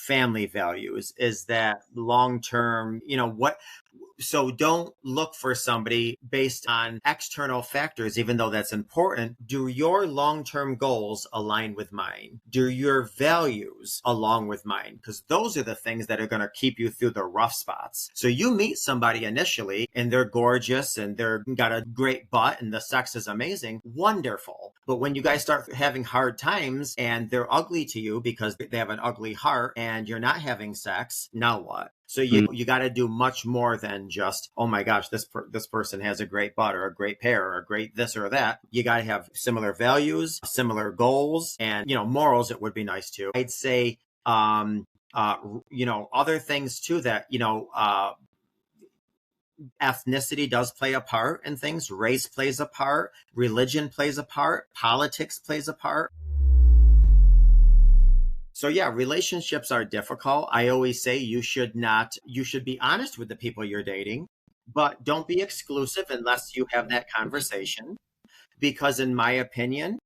family values? Is that long-term, so don't look for somebody based on external factors, even though that's important. Do your long-term goals align with mine? Do your values align with mine? Because those are the things that are going to keep you through the rough spots. So you meet somebody initially and they're gorgeous and they're got a great butt and the sex is amazing. Wonderful. But when you guys start having hard times and they're ugly to you because they have an ugly heart and you're not having sex, now what? So you got to do much more than just, oh my gosh, this person has a great butt or a great pair or a great this or that. You got to have similar values, similar goals, and morals. It would be nice too. I'd say other things too that ethnicity does play a part in things. Race plays a part. Religion plays a part. Politics plays a part. So yeah, relationships are difficult. I always say you should be honest with the people you're dating, but don't be exclusive unless you have that conversation. Because in my opinion,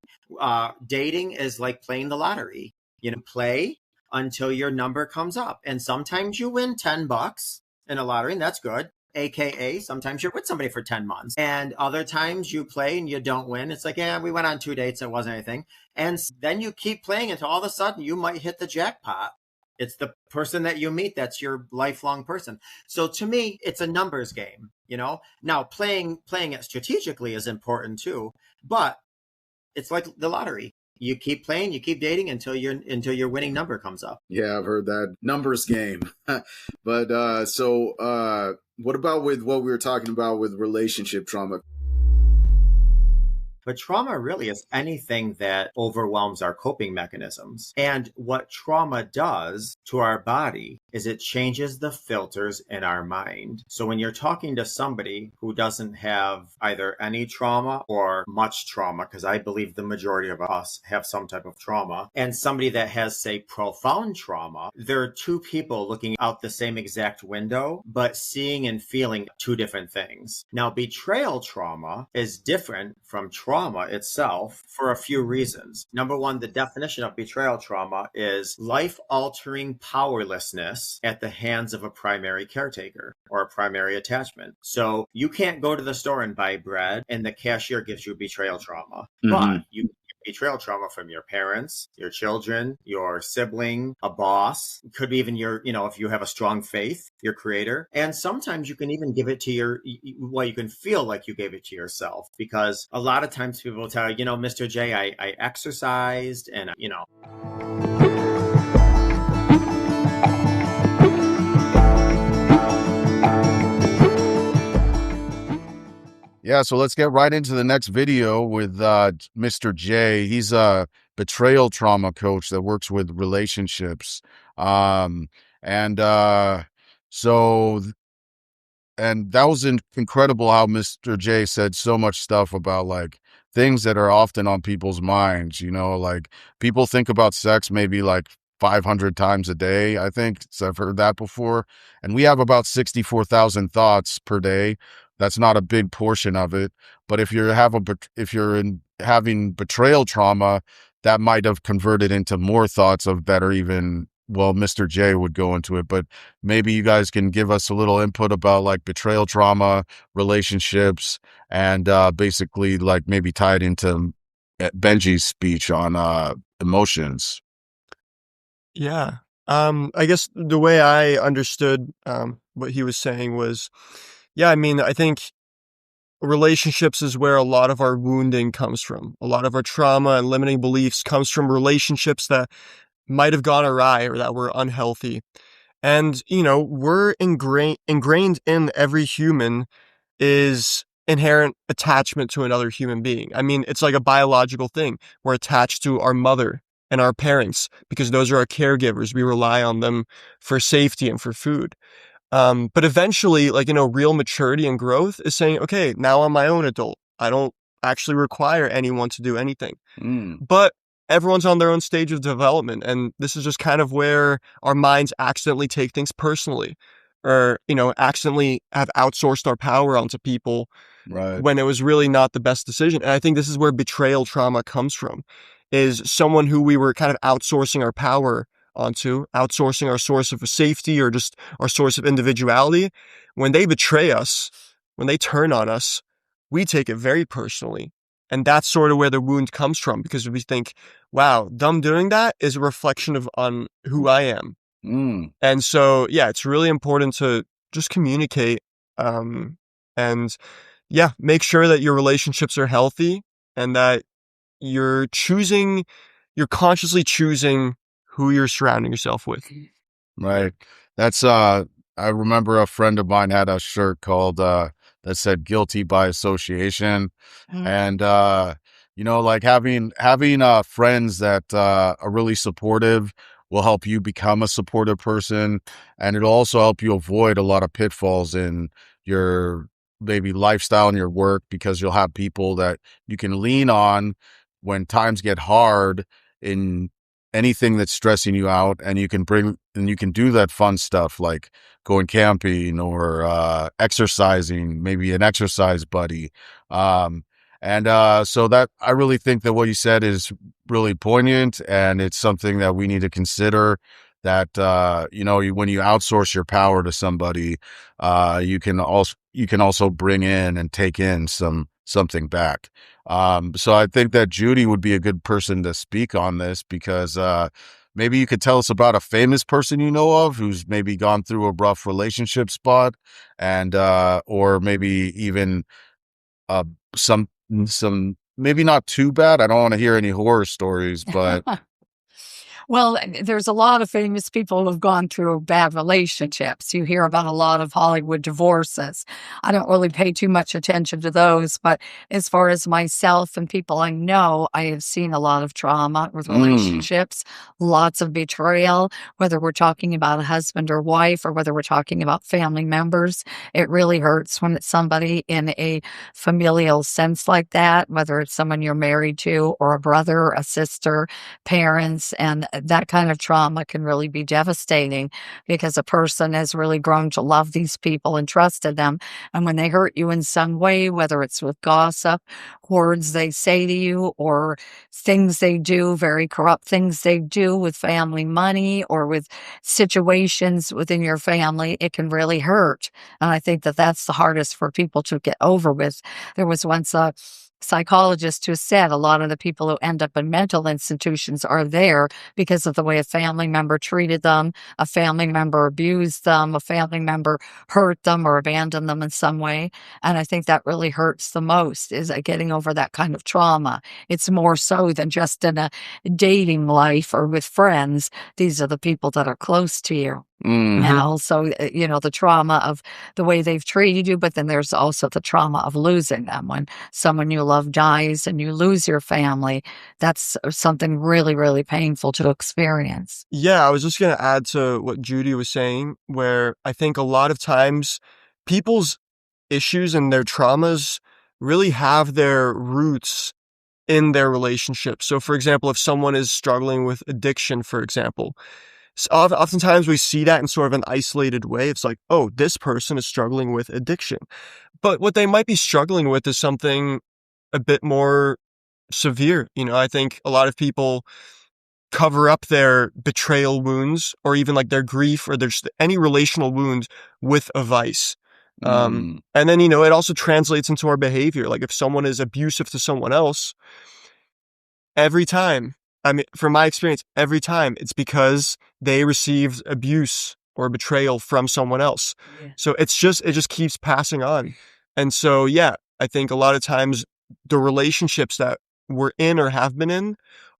dating is like playing the lottery. Play until your number comes up. And sometimes you win $10 in a lottery, and that's good. AKA sometimes you're with somebody for 10 months and other times you play and you don't win. It's like, yeah, we went on 2 dates. It wasn't anything. And then you keep playing until all of a sudden you might hit the jackpot. It's the person that you meet. That's your lifelong person. So to me, it's a numbers game, now playing it strategically is important too, but it's like the lottery. You keep playing, you keep dating until your winning number comes up. Yeah, I've heard that numbers game. But so what about with what we were talking about with relationship trauma? But trauma really is anything that overwhelms our coping mechanisms. And what trauma does to our body is it changes the filters in our mind. So when you're talking to somebody who doesn't have either any trauma or much trauma, because I believe the majority of us have some type of trauma, and somebody that has, say, profound trauma, there are two people looking out the same exact window, but seeing and feeling two different things. Now, betrayal trauma is different from trauma itself for a few reasons. Number one, the definition of betrayal trauma is life-altering powerlessness at the hands of a primary caretaker or a primary attachment. So you can't go to the store and buy bread and the cashier gives you betrayal trauma, but you betrayal trauma from your parents, your children, your sibling, a boss, could be even your, if you have a strong faith, your creator. And sometimes you can even give it to you can feel like you gave it to yourself, because a lot of times people will tell you, Mr. J, I exercised and, Yeah, so let's get right into the next video with Mr. J. He's a betrayal trauma coach that works with relationships. And that was incredible how Mr. J said so much stuff about like things that are often on people's minds, like people think about sex maybe like 500 times a day, I think. So I've heard that before. And we have about 64,000 thoughts per day. That's not a big portion of it. But if you're having betrayal trauma, that might have converted into more thoughts that are even, well, Mr. J would go into it, but maybe you guys can give us a little input about like betrayal trauma, relationships, and basically like maybe tie it into Benji's speech on emotions. Yeah. I guess the way I understood what he was saying was, I think relationships is where a lot of our wounding comes from. A lot of our trauma and limiting beliefs comes from relationships that might have gone awry or that were unhealthy. And, we're ingrained in every human is inherent attachment to another human being. I mean, it's like a biological thing. We're attached to our mother and our parents because those are our caregivers. We rely on them for safety and for food. But eventually, real maturity and growth is saying, okay, now I'm my own adult. I don't actually require anyone to do anything. But everyone's on their own stage of development. And this is just kind of where our minds accidentally take things personally or, accidentally have outsourced our power onto people when it was really not the best decision. And I think this is where betrayal trauma comes from, is someone who we were kind of outsourcing our power onto, outsourcing our source of safety or just our source of individuality. When they betray us, when they turn on us, we take it very personally. And that's sort of where the wound comes from, because we think, wow, them doing that is a reflection on who I am. And so, yeah, it's really important to just communicate, and yeah, make sure that your relationships are healthy and that you're consciously choosing who you're surrounding yourself with. Right. That's I remember a friend of mine had a shirt called that said guilty by association. And like having friends that are really supportive will help you become a supportive person, and it'll also help you avoid a lot of pitfalls in your maybe lifestyle and your work, because you'll have people that you can lean on when times get hard in anything that's stressing you out, and you can do that fun stuff like going camping or exercising, maybe an exercise buddy. So that, I really think that what you said is really poignant, and it's something that we need to consider, that when you outsource your power to somebody, you can also bring in and take in something back. So I think that Judy would be a good person to speak on this, because maybe you could tell us about a famous person you know of who's maybe gone through a rough relationship spot, and or maybe even some maybe not too bad. I don't want to hear any horror stories, but Well, there's a lot of famous people who've gone through bad relationships. You hear about a lot of Hollywood divorces. I don't really pay too much attention to those, but as far as myself and people I know, I have seen a lot of trauma with relationships, lots of betrayal, whether we're talking about a husband or wife or whether we're talking about family members. It really hurts when it's somebody in a familial sense like that, whether it's someone you're married to or a brother, a sister, parents, and that kind of trauma can really be devastating, because a person has really grown to love these people and trusted them. And when they hurt you in some way, whether it's with gossip, words they say to you, or things they do, very corrupt things they do with family money or with situations within your family, it can really hurt. And I think that that's the hardest for people to get over with. There was once a psychologist who said a lot of the people who end up in mental institutions are there because of the way a family member treated them, a family member abused them, a family member hurt them or abandoned them in some way. And I think that really hurts the most, is getting over that kind of trauma. It's more so than just in a dating life or with friends. These are the people that are close to you. And also, the trauma of the way they've treated you, but then there's also the trauma of losing them. When someone you love dies and you lose your family, that's something really, really painful to experience. Yeah, I was just going to add to what Judy was saying, where I think a lot of times people's issues and their traumas really have their roots in their relationship. So, for example, if someone is struggling with addiction, for example, oftentimes we see that in sort of an isolated way. It's like, oh, this person is struggling with addiction. But what they might be struggling with is something a bit more severe. I think a lot of people cover up their betrayal wounds, or even like their grief or there's any relational wound, with a vice. And then, it also translates into our behavior. Like if someone is abusive to someone else, every time, from my experience, every time it's because they received abuse or betrayal from someone else. Yeah. So it just keeps passing on. And so, yeah, I think a lot of times the relationships that we're in or have been in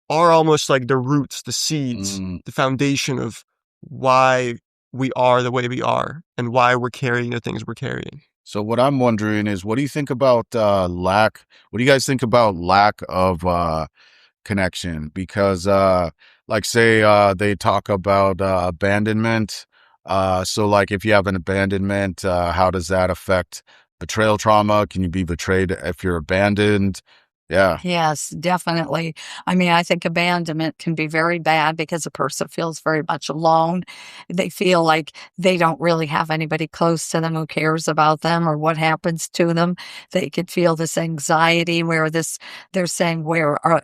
are almost like the roots, the seeds, the foundation of why we are the way we are and why we're carrying the things we're carrying. So what I'm wondering is, what do you think about what do you guys think about lack of connection? Because like say they talk about abandonment. So like if you have an abandonment, how does that affect betrayal trauma? Can you be betrayed if you're abandoned? Yeah. Yes, definitely. I mean, I think abandonment can be very bad because a person feels very much alone. They feel like they don't really have anybody close to them who cares about them or what happens to them. They could feel this anxiety where they're saying,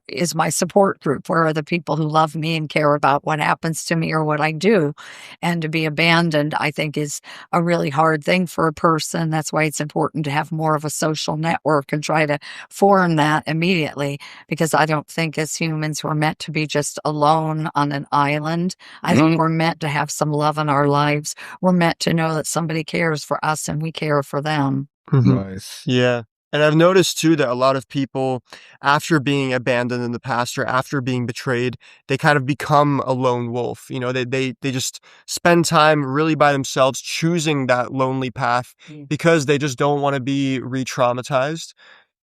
is my support group? Where are the people who love me and care about what happens to me or what I do? And to be abandoned, I think, is a really hard thing for a person. That's why it's important to have more of a social network and try to form that immediately, because I don't think as humans we're meant to be just alone on an island. I think Mhm. we're meant to have some love in our lives. We're meant to know that somebody cares for us and we care for them. Mhm. Nice. Yeah. And I've noticed too that a lot of people, after being abandoned in the past or after being betrayed, they kind of become a lone wolf. You know, they just spend time really by themselves choosing that lonely path because they just don't want to be re-traumatized.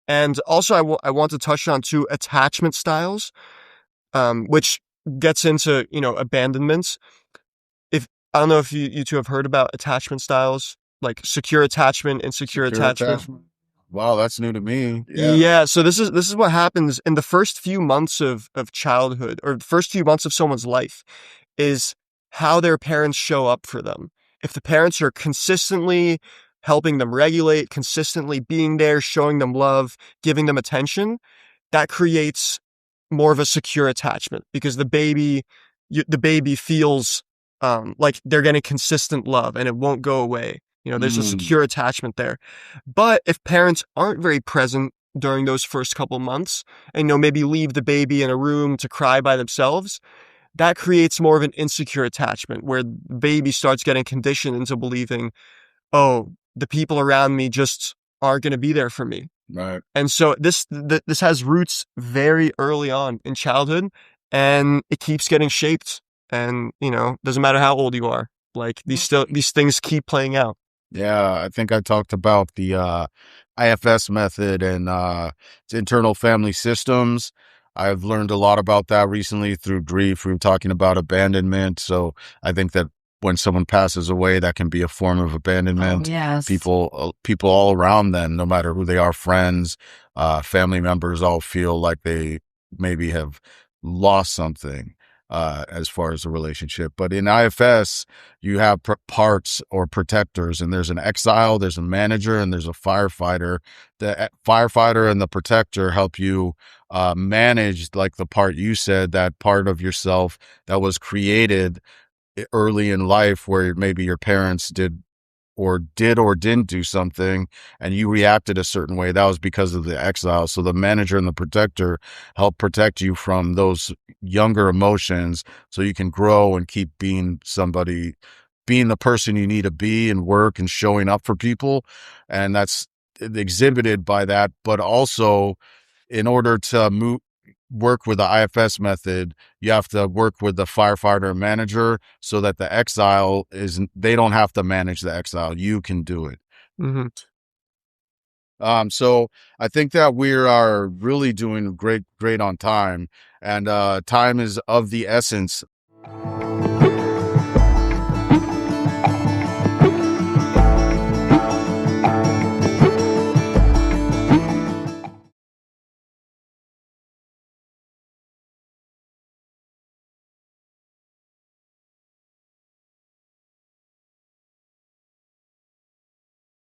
And also, I want to touch on too attachment styles, which gets into, abandonments. If I don't know if you two have heard about attachment styles, like secure attachment, insecure Secure attachment. attachment. Wow, that's new to me. Yeah. Yeah, so this is what happens in the first few months of childhood or the first few months of someone's life is how their parents show up for them. If the parents are consistently helping them regulate, consistently being there, showing them love, giving them attention, that creates more of a secure attachment because the baby feels like they're getting consistent love and it won't go away. There's a Mm, secure attachment there. But if parents aren't very present during those first couple months and maybe leave the baby in a room to cry by themselves, that creates more of an insecure attachment where the baby starts getting conditioned into believing, oh, the people around me just aren't going to be there for me. right. And so this has roots very early on in childhood, and it keeps getting shaped. And doesn't matter how old you are, like these things keep playing out. Yeah, I think I talked about the IFS method and its internal family systems. I've learned a lot about that recently through grief. We were talking about abandonment. So I think that when someone passes away, that can be a form of abandonment. Yes. People all around them, no matter who they are, friends, family members, all feel like they maybe have lost something as far as a relationship. But in IFS, you have parts or protectors, and there's an exile, there's a manager, and there's a firefighter. The firefighter and the protector help you manage, like the part you said, that part of yourself that was created early in life where maybe your parents did or didn't do something and you reacted a certain way. That was because of the exile. So the manager and the protector help protect you from those younger emotions so you can grow and keep being being the person you need to be and work and showing up for people. And that's exhibited by that. But also, in order to work with the IFS method, you have to work with the firefighter and manager so that the exile they don't have to manage the exile. You can do it. Hmm. So I think that we are really doing great on time, and time is of the essence